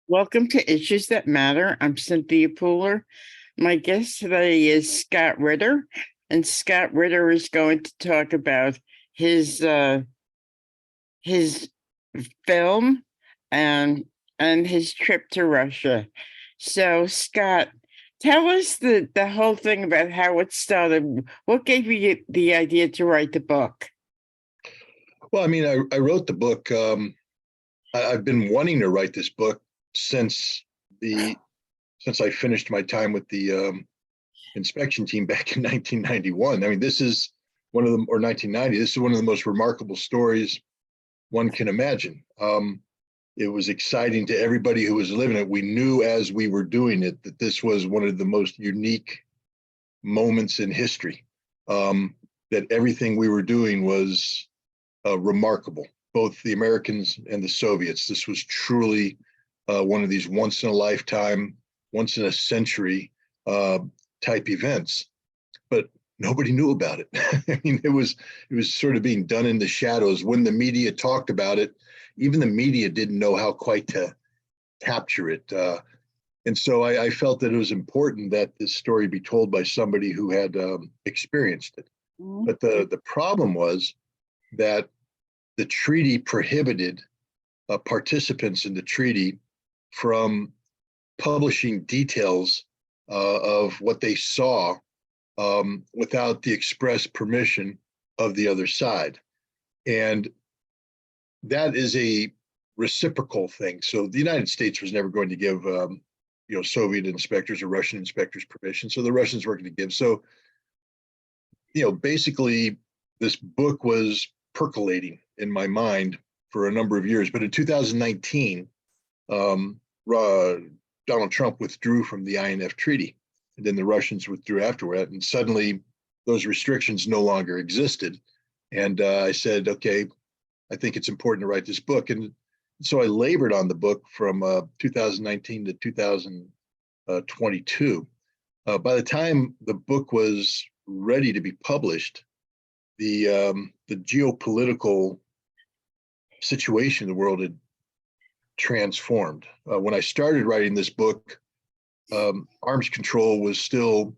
Welcome to Issues That Matter. I'm Cynthia Pooler. My guest today is Scott Ritter, and Scott Ritter is going to talk about his film and his trip to Russia. So, Scott, tell us the whole thing about how it started. What gave you the idea to write the book? Well, I wrote the book. I've been wanting to write this book since I finished my time with the inspection team back in 1991. This is one of them, or 1990. This is one of the most remarkable stories one can imagine. It was exciting to everybody who was living it. We knew as we were doing it that this was one of the most unique moments in history. That everything we were doing was remarkable, both the Americans and the Soviets. This was truly one of these once in a lifetime, once in a century type events, but nobody knew about it. It was sort of being done in the shadows. When the media talked about it, even the media didn't know how quite to capture it. And so I felt that it was important that this story be told by somebody who had experienced it. But the problem was that the treaty prohibited participants in the treaty from publishing details of what they saw without the express permission of the other side. And that is a reciprocal thing. So the United States was never going to give Soviet inspectors or Russian inspectors permission. So the Russians weren't going to give. So, basically this book was percolating in my mind for a number of years. But in 2019, Donald Trump withdrew from the INF treaty, and then the Russians withdrew afterward, and suddenly those restrictions no longer existed. And I said, okay, I think it's important to write this book. And so I labored on the book from 2019 to 2022. By the time the book was ready to be published, the geopolitical situation in the world had transformed. When I started writing this book, arms control was still,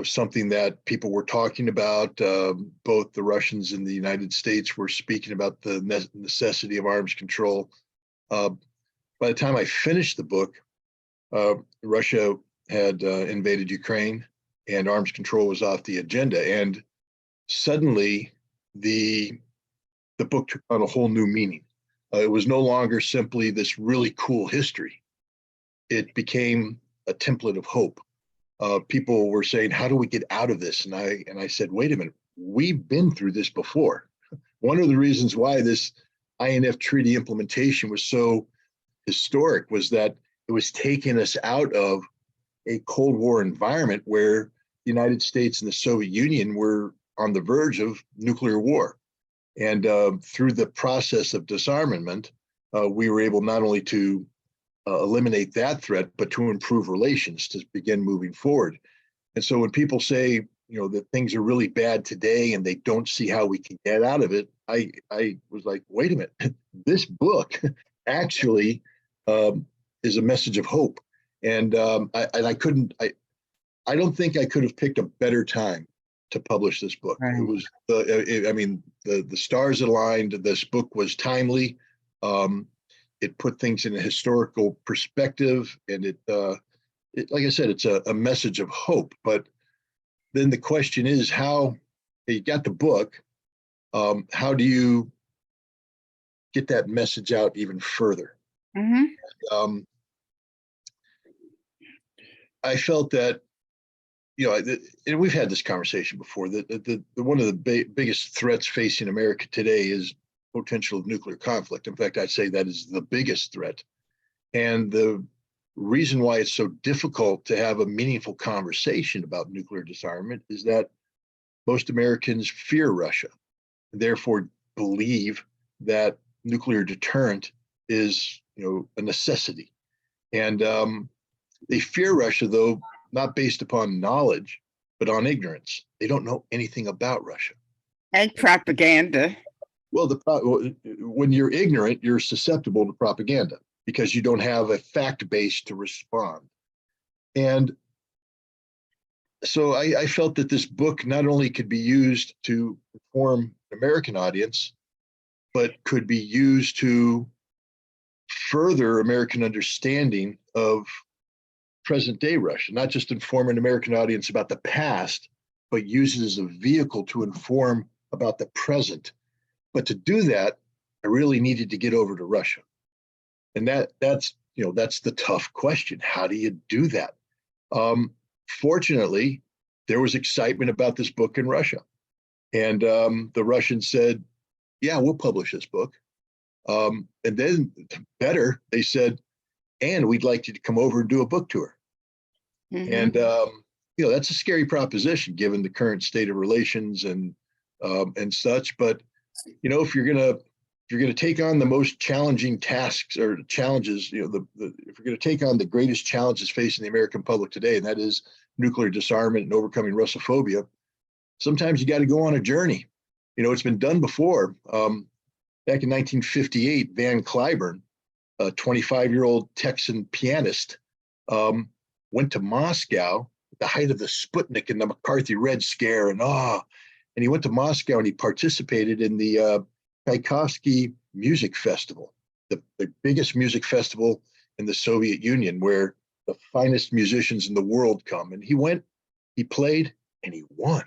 something that people were talking about. Both the Russians and the United States were speaking about the necessity of arms control. By the time I finished the book, Russia had invaded Ukraine, and arms control was off the agenda. And suddenly, the book took on a whole new meaning. It was no longer simply this really cool history. It became a template of hope. People were saying, how do we get out of this? And I said, wait a minute, we've been through this before. One of the reasons why this INF treaty implementation was so historic was that it was taking us out of a Cold War environment where the United States and the Soviet Union were on the verge of nuclear war. And through the process of disarmament, we were able not only to eliminate that threat, but to improve relations, to begin moving forward. And so when people say, that things are really bad today and they don't see how we can get out of it, I was like, wait a minute, this book actually is a message of hope. And I don't think I could have picked a better time to publish this book. Right. It was, the stars aligned. This book was timely. It put things in a historical perspective, and it like I said, it's a message of hope. But then the question is, how you got the book? How do you get that message out even further? Mm-hmm. I felt that, and we've had this conversation before, that one of the biggest threats facing America today is potential of nuclear conflict. In fact, I'd say that is the biggest threat. And the reason why it's so difficult to have a meaningful conversation about nuclear disarmament is that most Americans fear Russia, and therefore believe that nuclear deterrent is, a necessity. And they fear Russia, though, not based upon knowledge, but on ignorance. They don't know anything about Russia. And propaganda. Well, when you're ignorant, you're susceptible to propaganda. because you don't have a fact base to respond. And so I felt that this book not only could be used to inform an American audience, but could be used to further American understanding of present day Russia, not just inform an American audience about the past, but use it as a vehicle to inform about the present. But to do that, I really needed to get over to Russia. And that's the tough question. How do you do that? Fortunately, there was excitement about this book in Russia. And the Russians said, yeah, we'll publish this book. And then better, they said, and we'd like you to come over and do a book tour. Mhm. And that's a scary proposition given the current state of relations and such. But if you're gonna take on the most challenging tasks or challenges, if you're gonna take on the greatest challenges facing the American public today, and that is nuclear disarmament and overcoming Russophobia, sometimes you got to go on a journey. It's been done before. Back in 1958, Van Cliburn, a 25-year-old Texan pianist, went to Moscow at the height of the Sputnik and the McCarthy Red Scare, and he went to Moscow and he participated in the Tchaikovsky Music Festival, the biggest music festival in the Soviet Union, where the finest musicians in the world come. And he went, he played, and he won.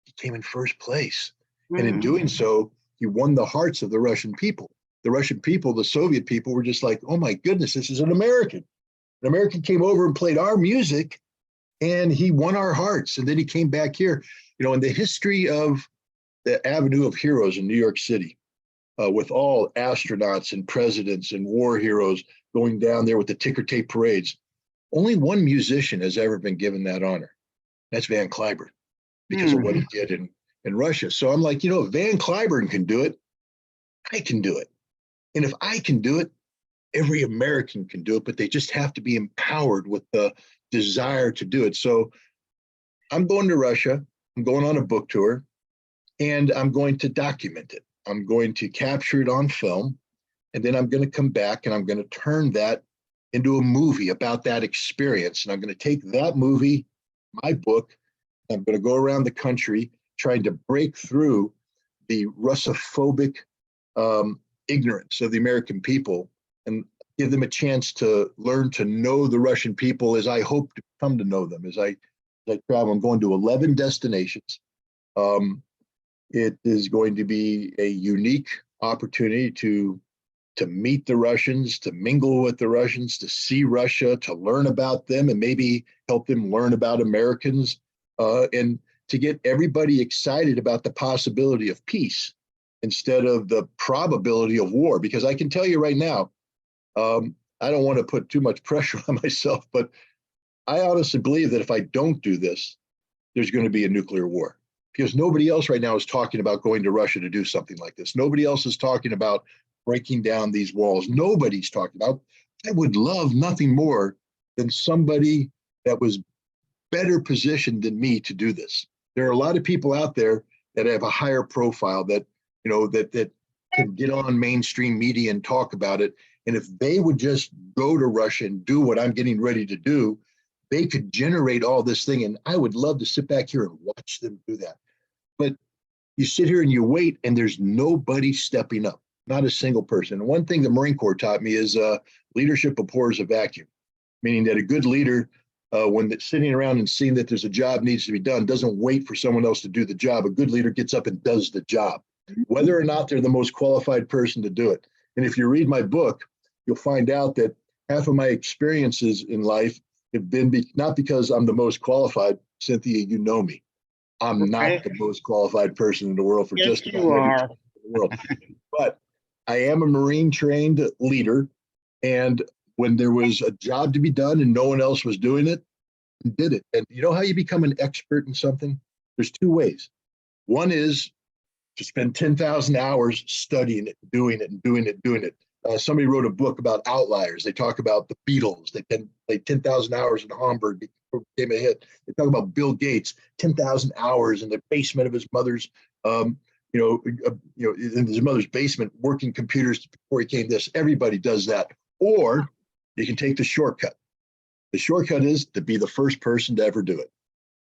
He came in first place. And in doing so, he won the hearts of the Russian people. The Russian people, the Soviet people, were just like, oh my goodness, this is an American. An American came over and played our music, and he won our hearts. And then he came back here. In the history of the Avenue of Heroes in New York City, with all astronauts and presidents and war heroes going down there with the ticker tape parades, only one musician has ever been given that honor. That's Van Cliburn, because of what he did in Russia. So I'm like, if Van Cliburn can do it, I can do it. And if I can do it, every American can do it, but they just have to be empowered with the desire to do it. So I'm going to Russia. I'm going on a book tour, and I'm going to document it. I'm going to capture it on film, and then I'm going to come back and I'm going to turn that into a movie about that experience. And I'm going to take that movie, my book, I'm going to go around the country trying to break through the Russophobic ignorance of the American people and give them a chance to learn to know the Russian people as I hope to come to know them. As I travel, I'm going to 11 destinations. It is going to be a unique opportunity to meet the Russians, to mingle with the Russians, to see Russia, to learn about them, and maybe help them learn about Americans, and to get everybody excited about the possibility of peace instead of the probability of war. Because I can tell you right now, I don't want to put too much pressure on myself, but I honestly believe that if I don't do this, there's going to be a nuclear war. Because nobody else right now is talking about going to Russia to do something like this. Nobody else is talking about breaking down these walls. Nobody's talking about. I would love nothing more than somebody that was better positioned than me to do this. There are a lot of people out there that have a higher profile that that can get on mainstream media and talk about it. And if they would just go to Russia and do what I'm getting ready to do, they could generate all this thing. And I would love to sit back here and watch them do that. But you sit here and you wait, and there's nobody stepping up, not a single person. And one thing the Marine Corps taught me is leadership abhors a vacuum, meaning that a good leader, when it's sitting around and seeing that there's a job needs to be done, doesn't wait for someone else to do the job. A good leader gets up and does the job, whether or not they're the most qualified person to do it. And if you read my book, you'll find out that half of my experiences in life have been not because I'm the most qualified. Cynthia, you know me. I'm not the most qualified person in the world for Yes, just you about are. everything in the world. But I am a Marine trained leader. And when there was a job to be done and no one else was doing it, I did it. And you know how you become an expert in something? There's two ways. One is to spend 10,000 hours studying it, doing it, and doing it, doing it. Somebody wrote a book about outliers. They talk about the Beatles. They played 10,000 hours in Hamburg before it became a hit. They talk about Bill Gates, 10,000 hours in the basement of his mother's, in his mother's basement, working computers before he came this. Everybody does that. or you can take the shortcut. The shortcut is to be the first person to ever do it.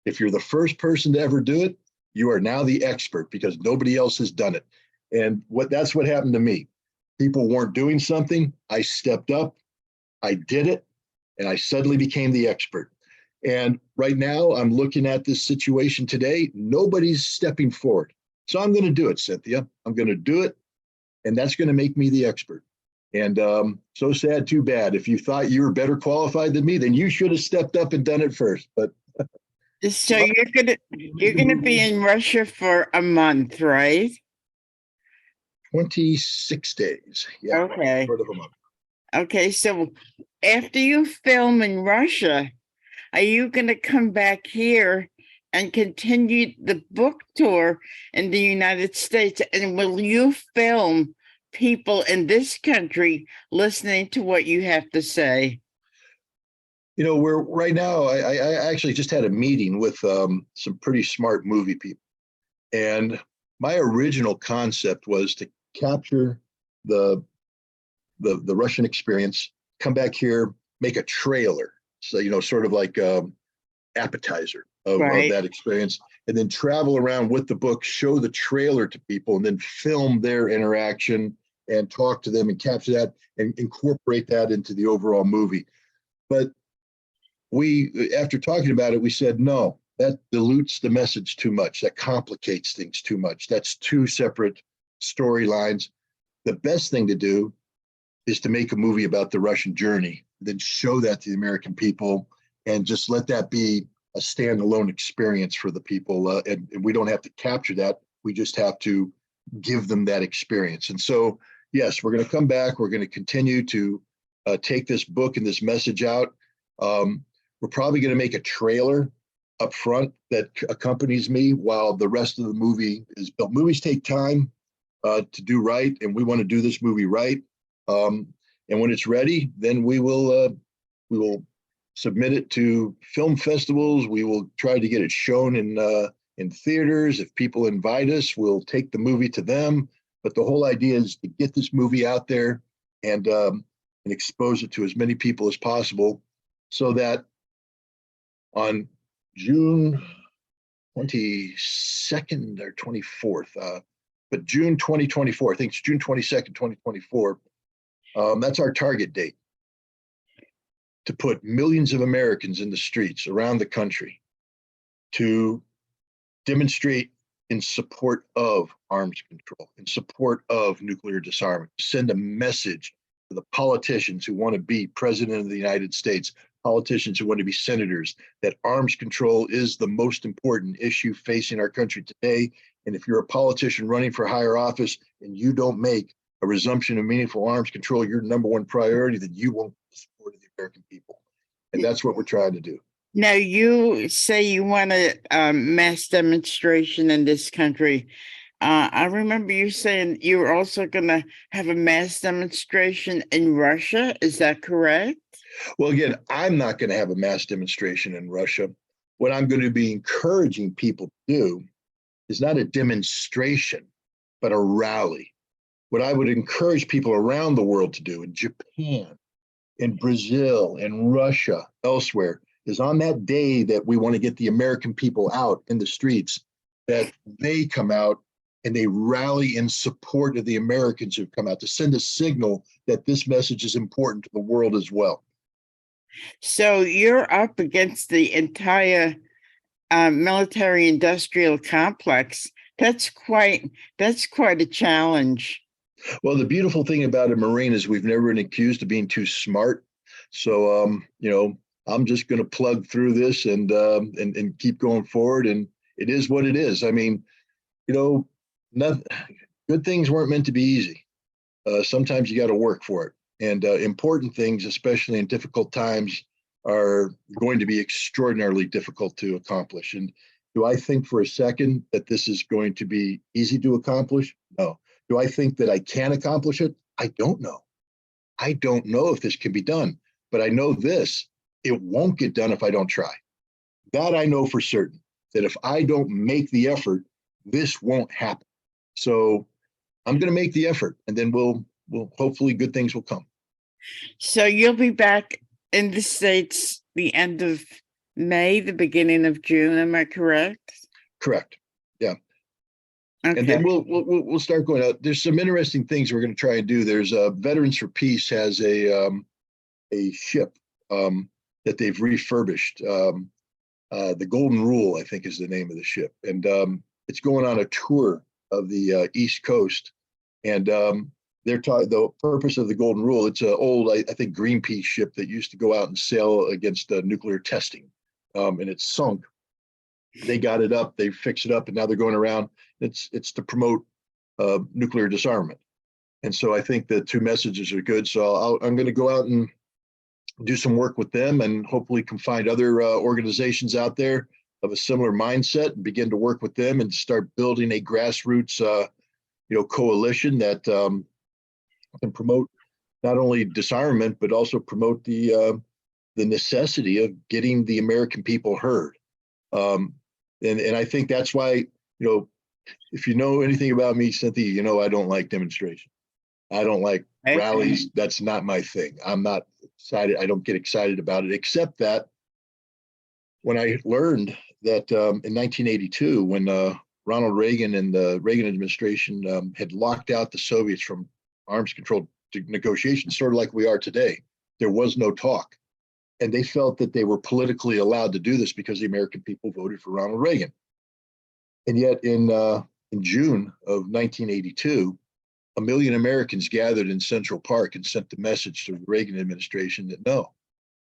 If you're the first person to ever do it, you are now the expert because nobody else has done it. And that's what happened to me. People weren't doing something. I stepped up, I did it, and I suddenly became the expert. And right now, I'm looking at this situation today. Nobody's stepping forward. So I'm going to do it, Cynthia. I'm going to do it. And that's going to make me the expert. And so sad, too bad. If you thought you were better qualified than me, then you should have stepped up and done it first. But So you're gonna be in Russia for a month, right? 26 days. Yeah. Okay. Short of a month. Okay, so after you film in Russia, are you gonna come back here and continue the book tour in the United States? And will you film people in this country listening to what you have to say? You know, we're right now, I actually just had a meeting with some pretty smart movie people. And my original concept was to capture the Russian experience, come back here, make a trailer. So, you know, sort of like appetizer of Right. that experience, and then travel around with the book, show the trailer to people, and then film their interaction and talk to them and capture that and incorporate that into the overall movie. But after talking about it, we said, no, that dilutes the message too much. That complicates things too much. That's two separate storylines. The best thing to do is to make a movie about the Russian journey, then show that to the American people and just let that be a standalone experience for the people. And we don't have to capture that. We just have to give them that experience. And so, yes, we're going to come back. We're going to continue to take this book and this message out. We're probably going to make a trailer up front that accompanies me while the rest of the movie is built. Movies take time to do right, and we want to do this movie right. And when it's ready, then we will submit it to film festivals. We will try to get it shown in theaters. If people invite us, we'll take the movie to them. But the whole idea is to get this movie out there and expose it to as many people as possible, so that on June 22nd or 24th, but June 2024, I think it's June 22nd, 2024. That's our target date, to put millions of Americans in the streets around the country to demonstrate in support of arms control, in support of nuclear disarmament, send a message to the politicians who want to be president of the United States, politicians who want to be senators, that arms control is the most important issue facing our country today. And if you're a politician running for higher office and you don't make a resumption of meaningful arms control your number one priority, then you won't support the American people. And that's what we're trying to do. Now, you say you want a mass demonstration in this country. I remember you saying you were also going to have a mass demonstration in Russia. Is that correct? Well, again, I'm not going to have a mass demonstration in Russia. What I'm going to be encouraging people to do is not a demonstration, but a rally. What I would encourage people around the world to do, in Japan, in Brazil, in Russia, elsewhere, is on that day that we want to get the American people out in the streets, that they come out and they rally in support of the Americans who've come out, to send a signal that this message is important to the world as well. So you're up against the entire military industrial complex. That's quite a challenge. Well, the beautiful thing about a Marine is we've never been accused of being too smart. So, you know, I'm just going to plug through this and keep going forward. And it is what it is. I mean, you know, good things weren't meant to be easy. Sometimes you got to work for it. And important things, especially in difficult times, are going to be extraordinarily difficult to accomplish. And do I think for a second that this is going to be easy to accomplish? No. Do I think that I can accomplish it? I don't know. I don't know if this can be done, but I know this, it won't get done if I don't try. That I know for certain, that if I don't make the effort, this won't happen. So I'm going to make the effort, and then we'll hopefully good things will come. So you'll be back in the States the end of May, the beginning of June, am I correct? Correct. Yeah. And Okay. then we'll start going out. There's some interesting things we're going to try and do. There's Veterans for Peace has a ship that they've refurbished. The Golden Rule, I think, is the name of the ship, and it's going on a tour of the East Coast. And they're talking the purpose of the Golden Rule. It's an old, I think, Greenpeace ship that used to go out and sail against nuclear testing, and it's sunk. They got it up, they fixed it up, and now they're going around. It's to promote nuclear disarmament. And so I think the two messages are good. So I'm going to go out and do some work with them, and hopefully can find other organizations out there of a similar mindset and begin to work with them and start building a grassroots, coalition that can promote not only disarmament but also promote the necessity of getting the American people heard. And I think that's why, if you know anything about me, Cynthia, I don't like demonstrations. I don't like rallies. That's not my thing. I'm not excited. I don't get excited about it, except that when I learned that in 1982, when Ronald Reagan and the Reagan administration had locked out the Soviets from arms control negotiations, sort of like we are today, there was no talk. And they felt that they were politically allowed to do this because the American people voted for Ronald Reagan. And yet in June of 1982, 1 million Americans gathered in Central Park and sent the message to the Reagan administration that no,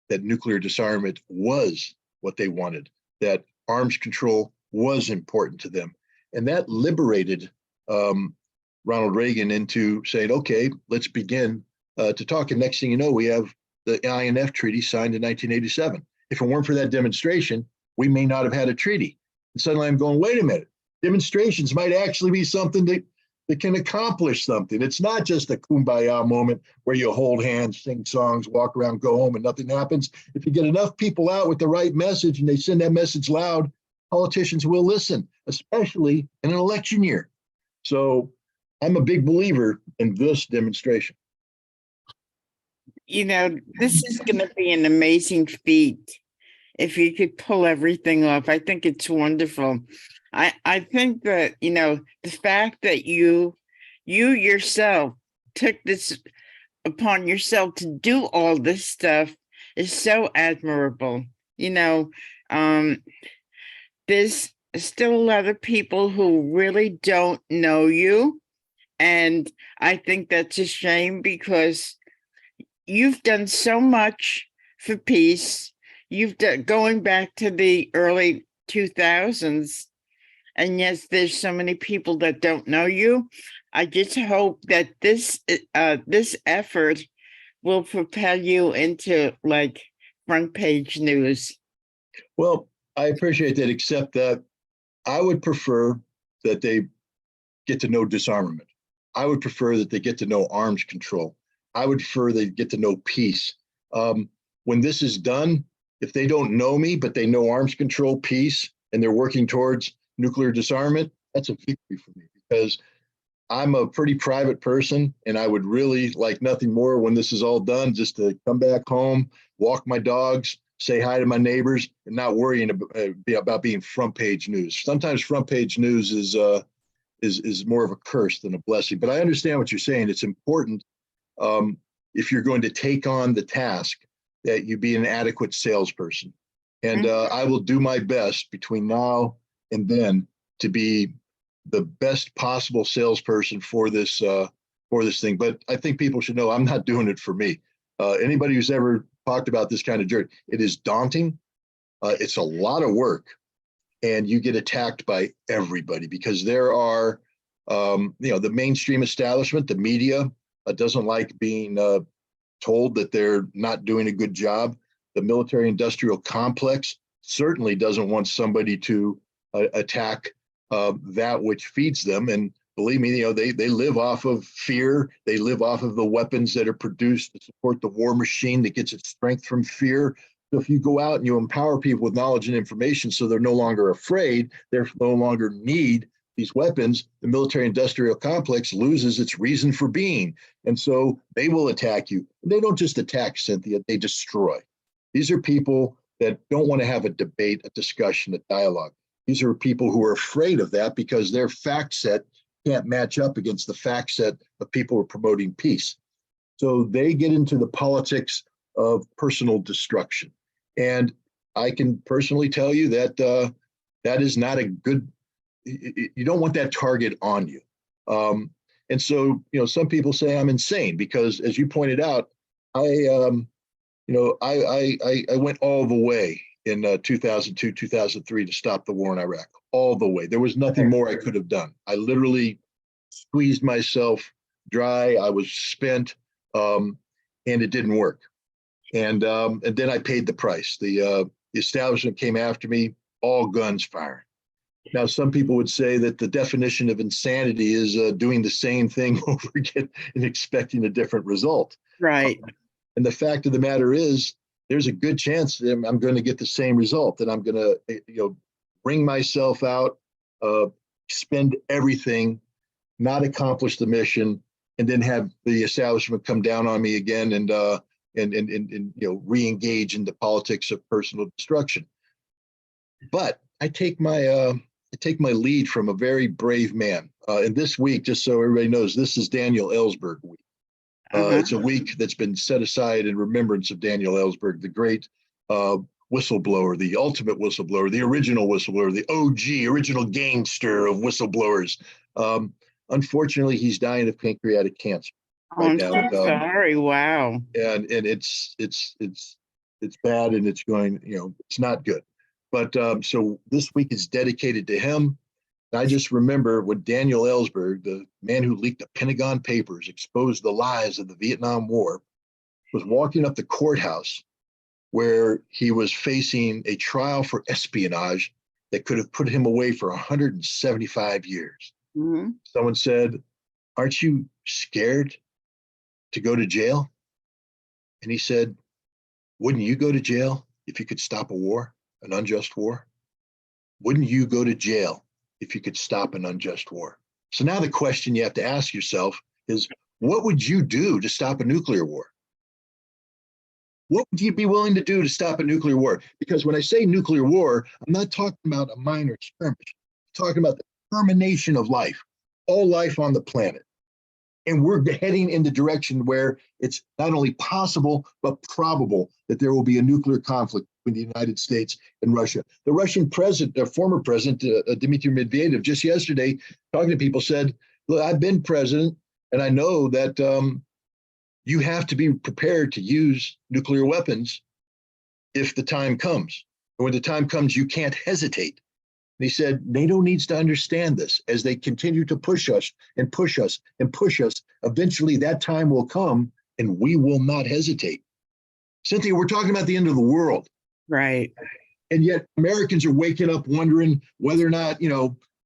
that nuclear disarmament was what they wanted, that arms control was important to them. And that liberated Ronald Reagan into saying, okay, let's begin to talk. And next thing you know, we have the INF Treaty signed in 1987. If it weren't for that demonstration, we may not have had a treaty. And suddenly I'm going, wait a minute, demonstrations might actually be something that can accomplish something. It's not just a kumbaya moment where you hold hands, sing songs, walk around, go home, and nothing happens. If you get enough people out with the right message and they send that message loud, politicians will listen, especially in an election year. So I'm a big believer in this demonstration. This is going to be an amazing feat if you could pull everything off. I think it's wonderful. I think that, the fact that you yourself took this upon yourself to do all this stuff is so admirable. There's still a lot of people who really don't know you. And I think that's a shame because you've done so much for peace. You've done going back to the early 2000s. And yes, there's so many people that don't know you. I just hope that this effort will propel you into like front page news. Well, I appreciate that, except that I would prefer that they get to know disarmament. I would prefer that they get to know arms control. I would prefer they get to know peace. When this is done, if they don't know me, but they know arms control, peace, and they're working towards nuclear disarmament, that's a victory for me, because I'm a pretty private person and I would really like nothing more when this is all done, just to come back home, walk my dogs, say hi to my neighbors, and not worrying about being front page news. Sometimes front page news is more of a curse than a blessing. But I understand what you're saying. It's important, if you're going to take on the task, that you be an adequate salesperson. And I will do my best between now and then to be the best possible salesperson for this thing. But I think people should know I'm not doing it for me. Anybody who's ever talked about this kind of journey, it is daunting. It's a lot of work, and you get attacked by everybody because there are, the mainstream establishment, the media doesn't like being told that they're not doing a good job. The military industrial complex certainly doesn't want somebody to attack that which feeds them. And believe me, they live off of fear. They live off of the weapons that are produced to support the war machine that gets its strength from fear. So if you go out and you empower people with knowledge and information so they're no longer afraid, they no longer need these weapons, the military industrial complex loses its reason for being. And so they will attack you. They don't just attack, Cynthia, they destroy. These are people that don't want to have a debate, a discussion, a dialogue. These are people who are afraid of that because their fact set can't match up against the fact set of people who are promoting peace. So they get into the politics of personal destruction. And I can personally tell you that that is not a good, you don't want that target on you. And so, some people say I'm insane because, as you pointed out, I went all the way in 2002, 2003 to stop the war in Iraq, all the way. There was nothing more I could have done. I literally squeezed myself dry. I was spent, and it didn't work. And then I paid the price. The establishment came after me, all guns firing. Now, some people would say that the definition of insanity is doing the same thing over again and expecting a different result. Right. And the fact of the matter is, there's a good chance that I'm going to get the same result, that I'm going to, bring myself out, spend everything, not accomplish the mission, and then have the establishment come down on me again and re-engage in the politics of personal destruction. But I take my lead from a very brave man. And this week, just so everybody knows, this is Daniel Ellsberg week. It's a week that's been set aside in remembrance of Daniel Ellsberg, the great whistleblower, the ultimate whistleblower, the original whistleblower, the OG, original gangster of whistleblowers. Unfortunately, he's dying of pancreatic cancer right now. I'm so sorry. Wow. And it's bad, and it's going, it's not good. But so this week is dedicated to him. I just remember when Daniel Ellsberg, the man who leaked the Pentagon Papers, exposed the lies of the Vietnam War, was walking up the courthouse where he was facing a trial for espionage that could have put him away for 175 years. Mm-hmm. Someone said, "Aren't you scared to go to jail?" And he said, "Wouldn't you go to jail if you could stop a war, an unjust war? Wouldn't you go to jail if you could stop an unjust war?" So now the question you have to ask yourself is, what would you do to stop a nuclear war? What would you be willing to do to stop a nuclear war? Because when I say nuclear war, I'm not talking about a minor skirmish. I'm talking about the termination of life, all life on the planet. And we're heading in the direction where it's not only possible, but probable that there will be a nuclear conflict between the United States and Russia. The Russian president, the former president, Dmitry Medvedev, just yesterday, talking to people, said, "Look, I've been president, and I know that you have to be prepared to use nuclear weapons if the time comes. And when the time comes, you can't hesitate." And he said, NATO needs to understand this as they continue to push us and push us and push us. Eventually, that time will come, and we will not hesitate. Cynthia, we're talking about the end of the world. Right. And yet Americans are waking up wondering whether or not,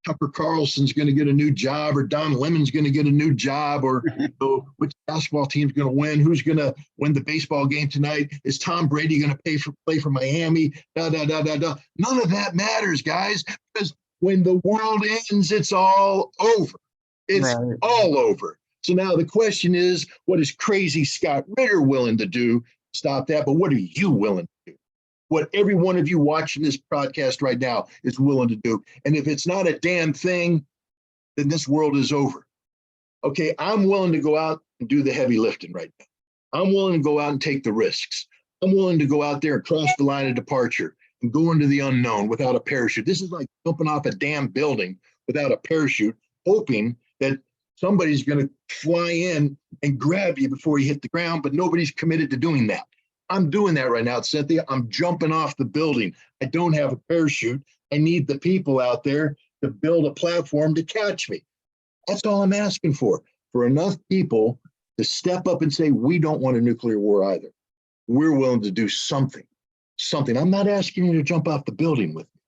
Tucker Carlson's going to get a new job, or Don Lemon's going to get a new job, or which basketball team's going to win, who's going to win the baseball game tonight, is Tom Brady going to play for Miami, None of that matters, guys, because when the world ends, it's all over. It's all over. So now the question is, what is crazy Scott Ritter willing to do to stop that? But what are you willing to do? What every one of you watching this podcast right now is willing to do. And if it's not a damn thing, then this world is over. Okay, I'm willing to go out and do the heavy lifting right now. I'm willing to go out and take the risks. I'm willing to go out there and cross the line of departure and go into the unknown without a parachute. This is like jumping off a damn building without a parachute, hoping that somebody's going to fly in and grab you before you hit the ground, but nobody's committed to doing that. I'm doing that right now, Cynthia. I'm jumping off the building. I don't have a parachute. I need the people out there to build a platform to catch me. That's all I'm asking for enough people to step up and say, we don't want a nuclear war either. We're willing to do something. I'm not asking you to jump off the building with me.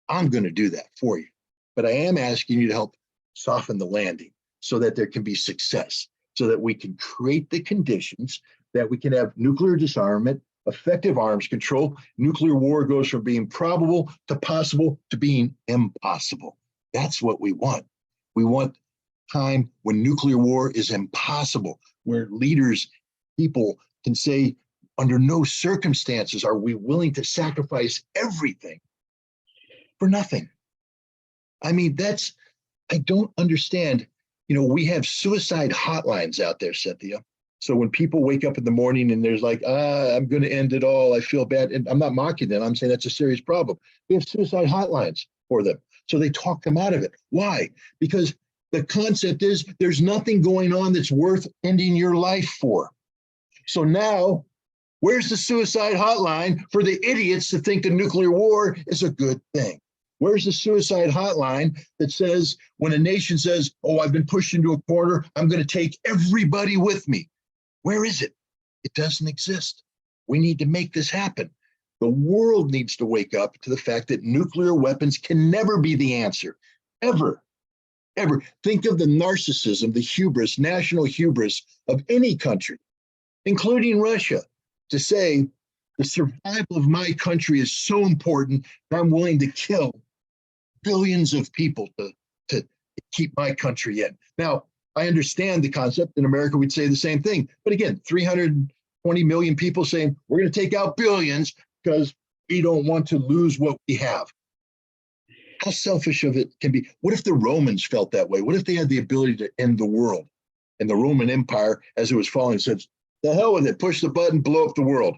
I'm going to do that for you. But I am asking you to help soften the landing so that there can be success, so that we can create the conditions that we can have nuclear disarmament, effective arms control. Nuclear war goes from being probable to possible to being impossible. That's what we want. We want time when nuclear war is impossible, where leaders, people can say, under no circumstances are we willing to sacrifice everything for nothing. I mean, I don't understand. We have suicide hotlines out there, Cynthia. So when people wake up in the morning and there's like, I'm going to end it all, I feel bad. And I'm not mocking them. I'm saying that's a serious problem. We have suicide hotlines for them. So they talk them out of it. Why? Because the concept is there's nothing going on that's worth ending your life for. So now, where's the suicide hotline for the idiots that think the nuclear war is a good thing? Where's the suicide hotline that says when a nation says, oh, I've been pushed into a corner, I'm going to take everybody with me? Where is it? It doesn't exist. We need to make this happen. The world needs to wake up to the fact that nuclear weapons can never be the answer, ever, ever. Think of the narcissism, the hubris, national hubris of any country, including Russia, to say the survival of my country is so important that I'm willing to kill billions of people to keep my country in. Now, I understand the concept. In America, we'd say the same thing. But again, 320 million people saying we're going to take out billions because we don't want to lose what we have. How selfish of it can be. What if the Romans felt that way? What if they had the ability to end the world? And the Roman Empire, as it was falling, said, the hell with it, push the button, blow up the world.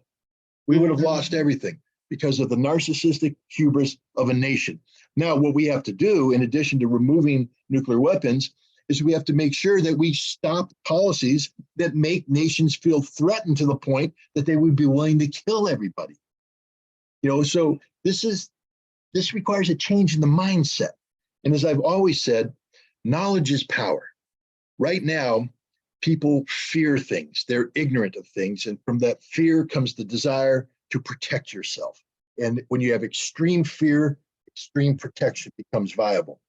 We would have lost everything because of the narcissistic hubris of a nation. Now, what we have to do, in addition to removing nuclear weapons, is we have to make sure that we stop policies that make nations feel threatened to the point that they would be willing to kill everybody. So this requires a change in the mindset. And as I've always said, knowledge is power. Right now, people fear things. They're ignorant of things. And from that fear comes the desire to protect yourself. And when you have extreme fear, extreme protection becomes viable.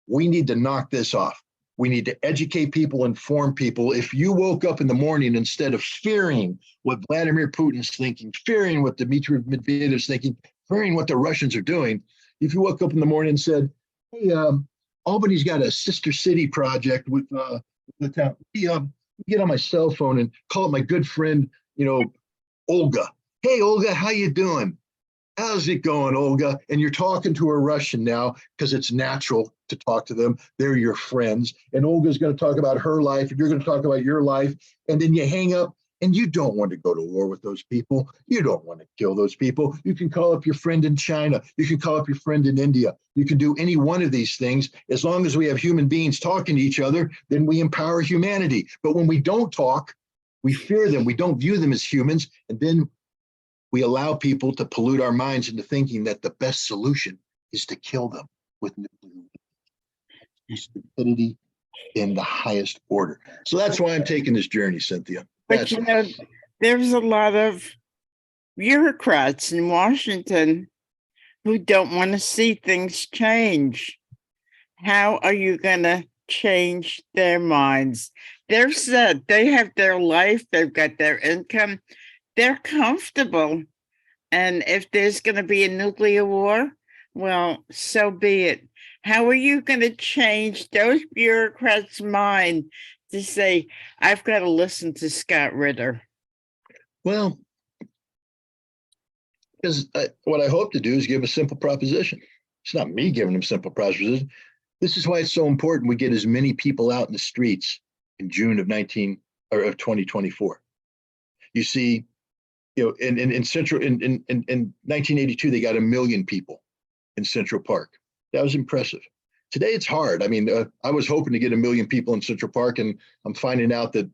We need to knock this off. We need to educate people, inform people. If you woke up in the morning, instead of fearing what Vladimir Putin's thinking, fearing what Dmitry Medvedev's thinking, fearing what the Russians are doing, if you woke up in the morning and said, hey, Albany's got a sister city project with the town. Get on my cell phone and call up my good friend, Olga. Hey, Olga, how you doing? How's it going, Olga? And you're talking to a Russian now because it's natural to talk to them. They're your friends. And Olga's going to talk about her life and you're going to talk about your life. And then you hang up and you don't want to go to war with those people. You don't want to kill those people. You can call up your friend in China. You can call up your friend in India. You can do any one of these things. As long as we have human beings talking to each other, then we empower humanity. But when we don't talk, we fear them. We don't view them as humans. And then we allow people to pollute our minds into thinking that the best solution is to kill them with nuclear weapons. Stupidity in the highest order. So that's why I'm taking this journey, Cynthia. But there's a lot of bureaucrats in Washington who don't want to see things change. How are you going to change their minds? They're set. They have their life. They've got their income. They're comfortable. And if there's going to be a nuclear war, well, so be it. How are you going to change those bureaucrats' mind to say, I've got to listen to Scott Ritter? Well, because what I hope to do is give a simple proposition. It's not me giving them simple proposition. This is why it's so important we get as many people out in the streets in June of 2024. You see, in 1982, they got 1 million people in Central Park. That was impressive. Today, it's hard. I mean, I was hoping to get 1 million people in Central Park, and I'm finding out that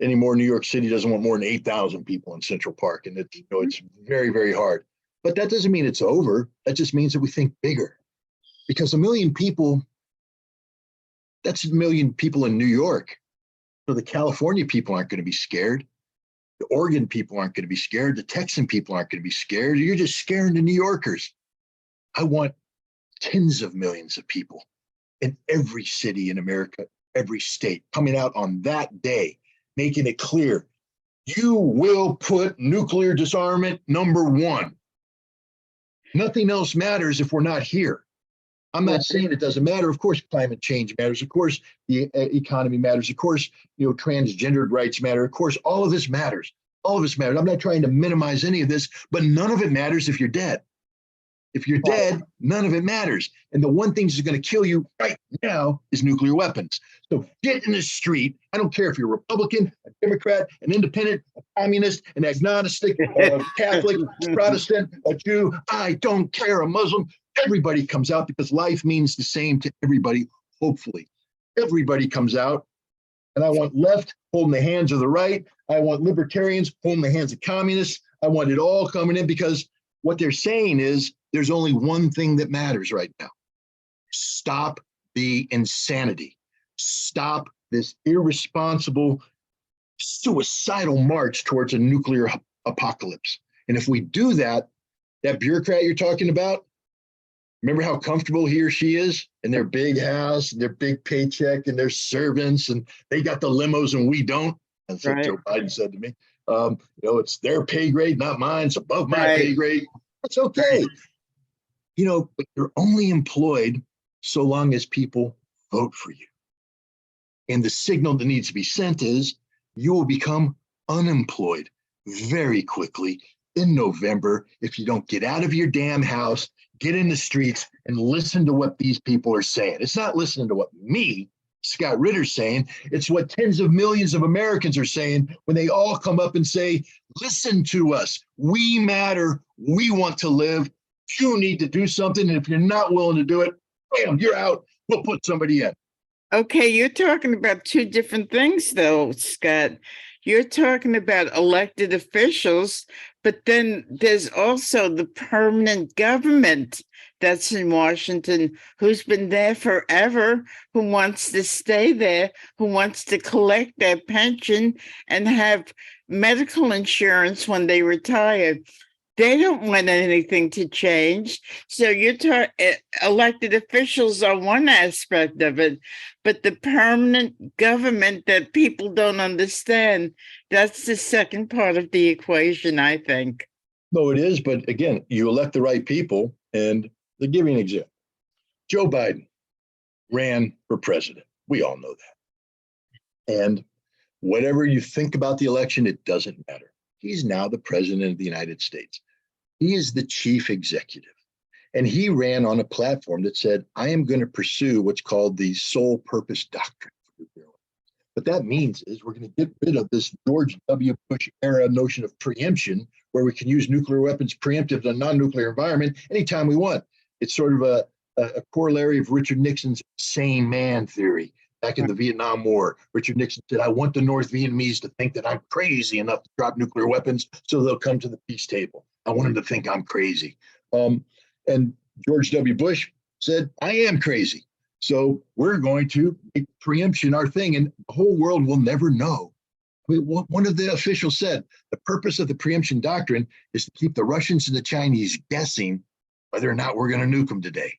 anymore New York City doesn't want more than 8,000 people in Central Park, and it's very, very hard. But that doesn't mean it's over. That just means that we think bigger, because 1 million people, that's 1 million people in New York. So the California people aren't going to be scared. The Oregon people aren't going to be scared. The Texan people aren't going to be scared. You're just scaring the New Yorkers. I want tens of millions of people in every city in America, every state, coming out on that day, making it clear, you will put nuclear disarmament number one. Nothing else matters if we're not here. I'm not saying it doesn't matter. Of course, climate change matters. Of course, the economy matters. Of course, transgendered rights matter. Of course, all of this matters. All of this matters. I'm not trying to minimize any of this, but none of it matters if you're dead. If you're dead, none of it matters. And the one thing that's going to kill you right now is nuclear weapons. So get in the street. I don't care if you're a Republican, a Democrat, an independent, a communist, an agnostic, a Catholic, Protestant, a Jew. I don't care, a Muslim. Everybody comes out because life means the same to everybody, hopefully. Everybody comes out. And I want left holding the hands of the right. I want libertarians holding the hands of communists. I want it all coming in, because what they're saying is there's only one thing that matters right now. Stop the insanity. Stop this irresponsible, suicidal march towards a nuclear apocalypse. And if we do that, that bureaucrat you're talking about, remember how comfortable he or she is in their big house, and their big paycheck, and their servants, and they got the limos and we don't. That's what Joe Biden said to me. It's their pay grade, not mine. It's above my pay grade. That's okay. But you're only employed so long as people vote for you. And the signal that needs to be sent is you will become unemployed very quickly in November if you don't get out of your damn house, get in the streets, and listen to what these people are saying. It's not listening to what me, Scott Ritter's saying. It's what tens of millions of Americans are saying when they all come up and say, listen to us. We matter. We want to live. You need to do something. And if you're not willing to do it, bam, you're out. We'll put somebody in. Okay, you're talking about two different things, though, Scott. You're talking about elected officials, but then there's also the permanent government that's in Washington, who's been there forever, who wants to stay there, who wants to collect their pension and have medical insurance when they retire. They don't want anything to change. So you're elected officials are one aspect of it, but the permanent government that people don't understand, that's the second part of the equation, I think. No, it is. But again, you elect the right people. And to give you an example, Joe Biden ran for president. We all know that. And whatever you think about the election, it doesn't matter. He's now the president of the United States. He is the chief executive. And he ran on a platform that said, I am going to pursue what's called the sole purpose doctrine. What that means is we're going to get rid of this George W. Bush era notion of preemption, where we can use nuclear weapons preemptive in a non-nuclear environment anytime we want. It's sort of a corollary of Richard Nixon's sane man theory. Back in the Vietnam War, Richard Nixon said, I want the North Vietnamese to think that I'm crazy enough to drop nuclear weapons so they'll come to the peace table. I want them to think I'm crazy. And George W. Bush said, I am crazy. So we're going to make preemption our thing, and the whole world will never know. I mean, one of the officials said, the purpose of the preemption doctrine is to keep the Russians and the Chinese guessing whether or not we're going to nuke them today.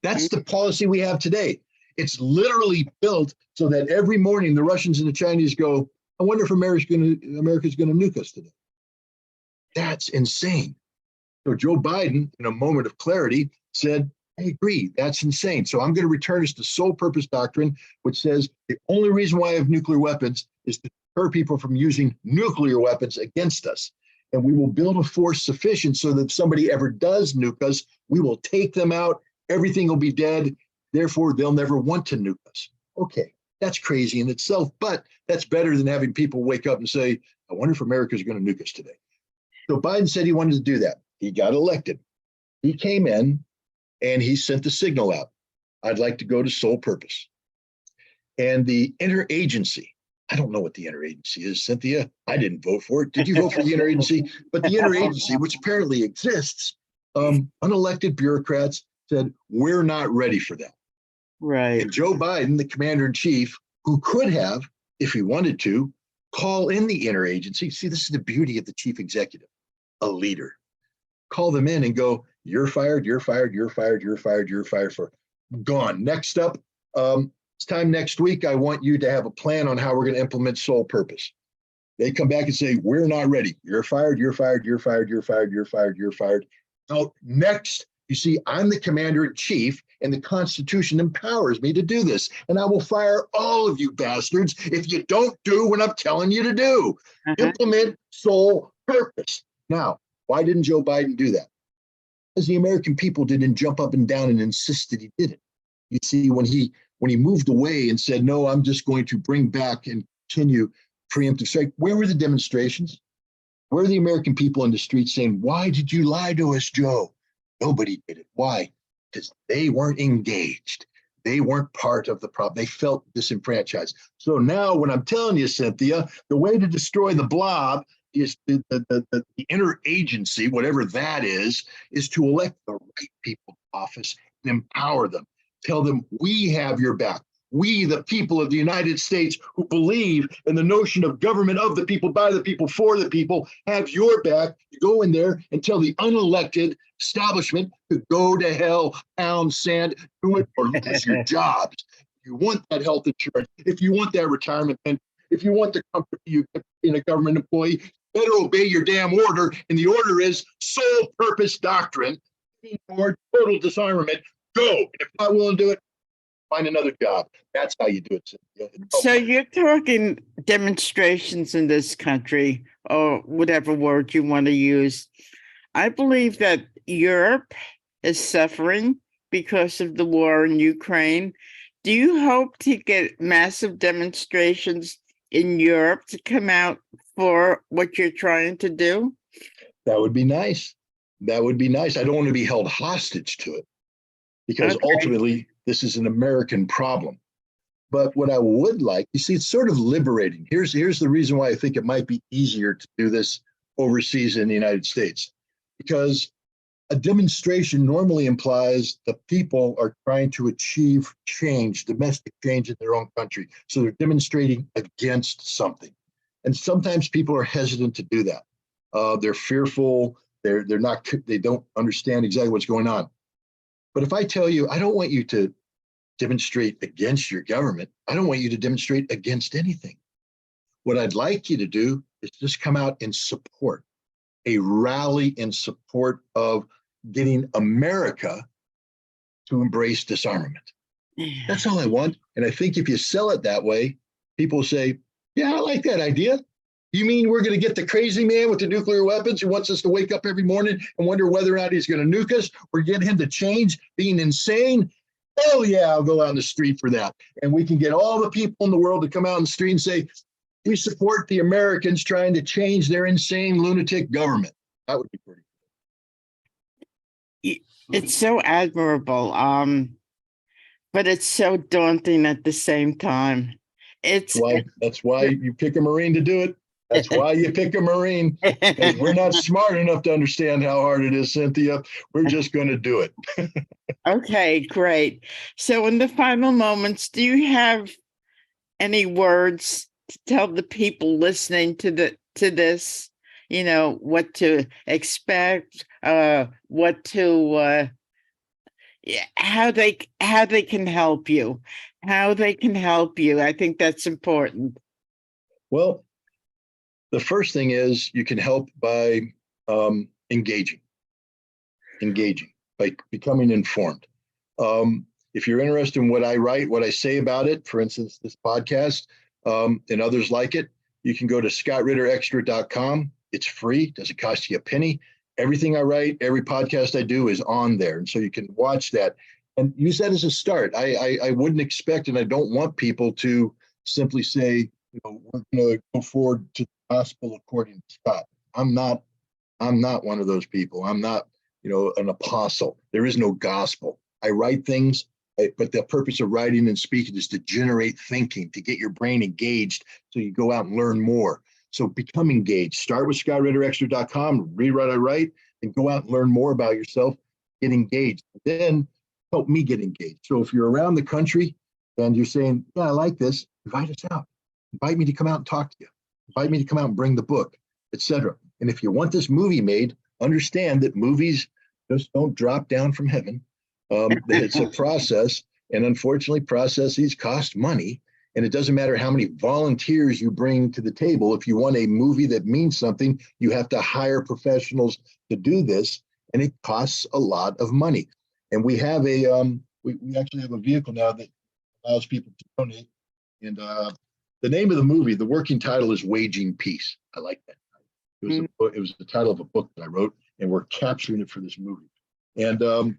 That's the policy we have today. It's literally built so that every morning the Russians and the Chinese go, I wonder if America's going to nuke us today. That's insane. So Joe Biden, in a moment of clarity, said, I agree, that's insane. So I'm going to return us to sole purpose doctrine, which says the only reason why I have nuclear weapons is to deter people from using nuclear weapons against us. And we will build a force sufficient so that if somebody ever does nuke us, we will take them out. Everything will be dead. Therefore, they'll never want to nuke us. Okay, that's crazy in itself, but that's better than having people wake up and say, I wonder if America's going to nuke us today. So Biden said he wanted to do that. He got elected. He came in and he sent the signal out. I'd like to go to sole purpose. And the interagency, I don't know what the interagency is, Cynthia. I didn't vote for it. Did you vote for the interagency? But the interagency, which apparently exists, unelected bureaucrats said, we're not ready for that. Right. And Joe Biden, the commander in chief, who could have, if he wanted to, call in the interagency. See, this is the beauty of the chief executive, a leader. Call them in and go, you're fired, you're fired, you're fired, you're fired, you're fired, for gone. Next up, this time next week, I want you to have a plan on how we're going to implement sole purpose. They come back and say, we're not ready. You're fired, you're fired, you're fired, you're fired, you're fired, you're fired. Out next You see, I'm the commander in chief, and the Constitution empowers me to do this. And I will fire all of you bastards if you don't do what I'm telling you to do. Implement sole purpose. Now, why didn't Joe Biden do that? Because the American people didn't jump up and down and insist that he did it. You see, when he moved away and said, no, I'm just going to bring back and continue preemptive strike, where were the demonstrations? Where are the American people in the streets saying, why did you lie to us, Joe? Nobody did it. Why? Because they weren't engaged. They weren't part of the problem. They felt disenfranchised. So now when I'm telling you, Cynthia, the way to destroy the blob is the interagency, whatever that is to elect the right people to office and empower them. Tell them we have your back. We, the people of the United States who believe in the notion of government of the people, by the people, for the people, have your back. You go in there and tell the unelected establishment to go to hell, pound sand, do it or lose your jobs. If you want that health insurance, if you want that retirement, and if you want the comfort you get being a government employee, better obey your damn order. And the order is sole purpose doctrine, or total disarmament. Go. And if you're not willing to do it, find another job. That's how you do it, Cynthia. So you're talking demonstrations in this country, or whatever word you want to use. I believe that Europe is suffering because of the war in Ukraine. Do you hope to get massive demonstrations in Europe to come out for what you're trying to do? That would be nice. That would be nice. I don't want to be held hostage to it, because ultimately this is an American problem. But what I would like, you see, it's sort of liberating. Here's the reason why I think it might be easier to do this overseas in the United States, because a demonstration normally implies the people are trying to achieve change, domestic change in their own country. So they're demonstrating against something. And sometimes people are hesitant to do that. They're fearful. They don't understand exactly what's going on. But if I tell you, I don't want you to demonstrate against your government. I don't want you to demonstrate against anything. What I'd like you to do is just come out in support, a rally in support of getting America to embrace disarmament. That's all I want. And I think if you sell it that way, people say, yeah, I like that idea. You mean we're going to get the crazy man with the nuclear weapons who wants us to wake up every morning and wonder whether or not he's going to nuke us, or get him to change being insane? Oh, yeah, I'll go out in the street for that. And we can get all the people in the world to come out in the street and say, we support the Americans trying to change their insane lunatic government. That would be pretty cool. It's so admirable, but it's so daunting at the same time. That's why you pick a Marine to do it. That's why you pick a Marine, because we're not smart enough to understand how hard it is, Cynthia. We're just going to do it. Okay, great. So in the final moments, do you have any words to tell the people listening to this, what to expect, what to how they can help you, I think that's important. Well, the first thing is you can help by engaging, by becoming informed. If you're interested in what I write, what I say about it, for instance, this podcast, and others like it, you can go to scottritterextra.com. It's free, doesn't cost you a penny. Everything I write, every podcast I do is on there. And so you can watch that and use that as a start. I wouldn't expect, and I don't want people to simply say, we're going to go forward to the gospel according to Scott. I'm not one of those people. I'm not, an apostle. There is no gospel. I write things, but the purpose of writing and speaking is to generate thinking, to get your brain engaged so you go out and learn more. So become engaged. Start with scottritterextra.com, read what I write, and go out and learn more about yourself. Get engaged. Then help me get engaged. So if you're around the country and you're saying, yeah, I like this, invite us out. Invite me to come out and talk to you. Invite me to come out and bring the book, etc. And if you want this movie made, understand that movies just don't drop down from heaven. It's a process. And unfortunately, processes cost money. And it doesn't matter how many volunteers you bring to the table. If you want a movie that means something, you have to hire professionals to do this. and it costs a lot of money. And we have we actually have a vehicle now that allows people to donate. And the name of the movie, the working title is Waging Peace. I like that. It was the title of a book that I wrote, and we're capturing it for this movie. And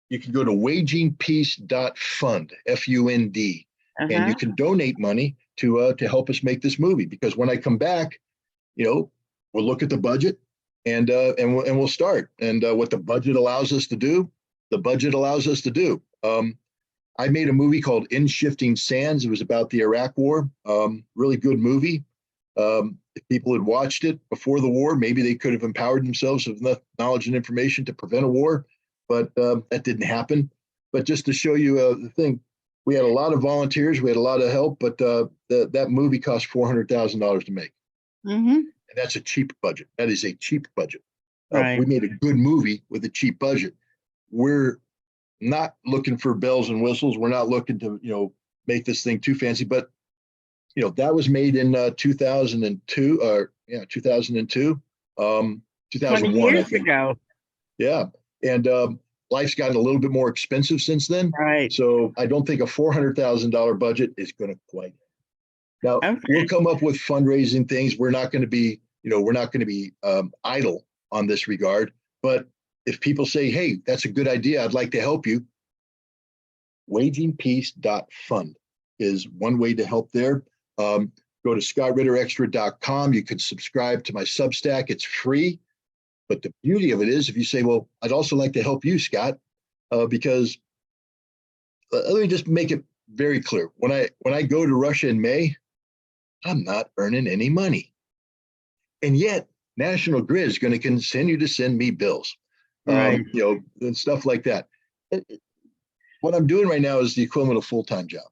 you can go to wagingpeace.fund, F-U-N-D, and you can donate money to help us make this movie. Because when I come back, we'll look at the budget and we'll start. And what the budget allows us to do, the budget allows us to do. I made a movie called In Shifting Sands. It was about the Iraq War. Really good movie. If people had watched it before the war, maybe they could have empowered themselves with enough knowledge and information to prevent a war, but that didn't happen. But just to show you the thing, we had a lot of volunteers, we had a lot of help, but that movie cost $400,000 to make. And that's a cheap budget. That is a cheap budget. Right. We made a good movie with a cheap budget. We're not looking for bells and whistles. We're not looking to, make this thing too fancy, but that was made in 2002, 2002, 2001, 20 years I think. ago. Yeah. And life's gotten a little bit more expensive since then. Right. So I don't think a $400,000 budget is going to quite. Now, we'll come up with fundraising things. We're not going to be, idle on this regard. But if people say, hey, that's a good idea, I'd like to help you, wagingpeace.fund is one way to help there. Go to scottritterextra.com. You can subscribe to my Substack. It's free. But the beauty of it is, if you say, well, I'd also like to help you, Scott, because let me just make it very clear. When I go to Russia in May, I'm not earning any money. And yet National Grid is going to continue to send me bills, Right. And stuff like that. What I'm doing right now is the equivalent of a full-time job.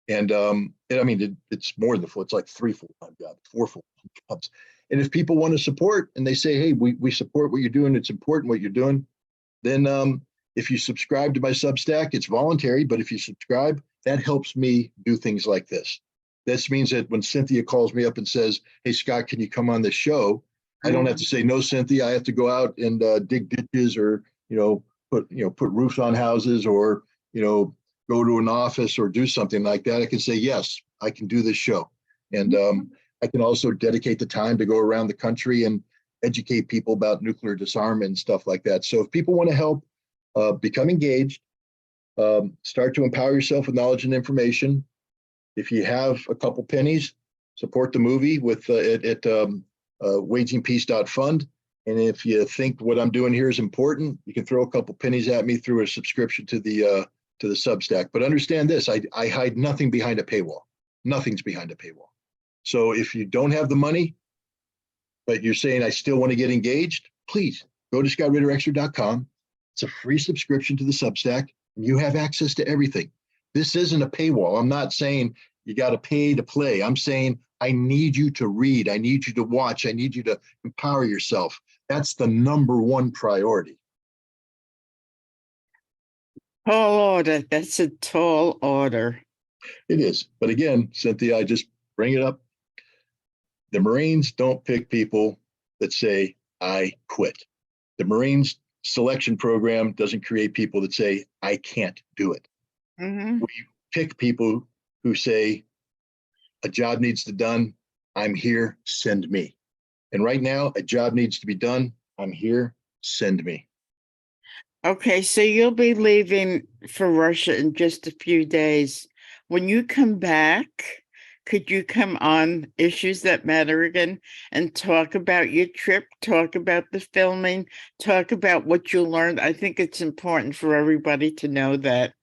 And I mean, it's more than it's like 3 full-time jobs, 4 full-time jobs. And if people want to support and they say, hey, we support what you're doing, it's important what you're doing, then if you subscribe to my Substack, it's voluntary, but if you subscribe, that helps me do things like this. This means that when Cynthia calls me up and says, hey, Scott, can you come on this show? I don't have to say, no, Cynthia, I have to go out and dig ditches or, put roofs on houses or, go to an office or do something like that. I can say, yes, I can do this show. And I can also dedicate the time to go around the country and educate people about nuclear disarmament and stuff like that. So if people want to help, become engaged, start to empower yourself with knowledge and information. If you have a couple pennies, support the movie with at wagingpeace.fund. And if you think what I'm doing here is important, you can throw a couple pennies at me through a subscription to the Substack. But understand this, I hide nothing behind a paywall. Nothing's behind a paywall. So if you don't have the money, but you're saying I still want to get engaged, please go to scottritterextra.com. It's a free subscription to the Substack, and you have access to everything. This isn't a paywall. I'm not saying you got to pay to play. I'm saying I need you to read. I need you to watch. I need you to empower yourself. That's the number one priority. Tall order. That's a tall order. It is. But again, Cynthia, I just bring it up. The Marines don't pick people that say, I quit. The Marines selection program doesn't create people that say, I can't do it. We pick people who say, a job needs to be done. I'm here, send me. And right now, a job needs to be done. I'm here, send me. Okay, so you'll be leaving for Russia in just a few days. When you come back, could you come on Issues That Matter again and talk about your trip, talk about the filming, talk about what you learned? I think it's important for everybody to know that.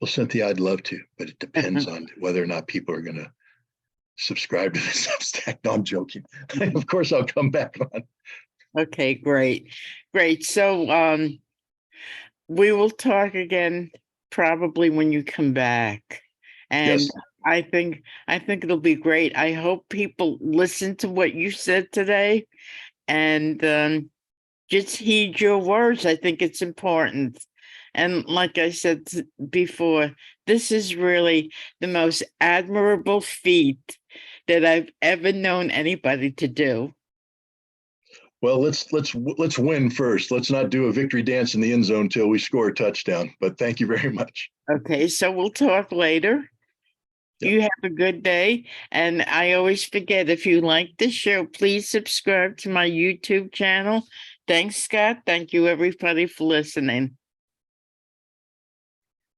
Well, Cynthia, I'd love to, but it depends on whether or not people are going to subscribe to the Substack. No, I'm joking. Of course, I'll come back on. Okay, great. Great. So we will talk again probably when you come back. And Yes. I think it'll be great. I hope people listen to what you said today and just heed your words. I think it's important. And like I said before, this is really the most admirable feat that I've ever known anybody to do. Well, let's win first. Let's not do a victory dance in the end zone till we score a touchdown. But thank you very much. Okay, so we'll talk later. Yep. You have a good day. And I always forget, if you like the show, please subscribe to my YouTube channel. Thanks, Scott. Thank you, everybody, for listening.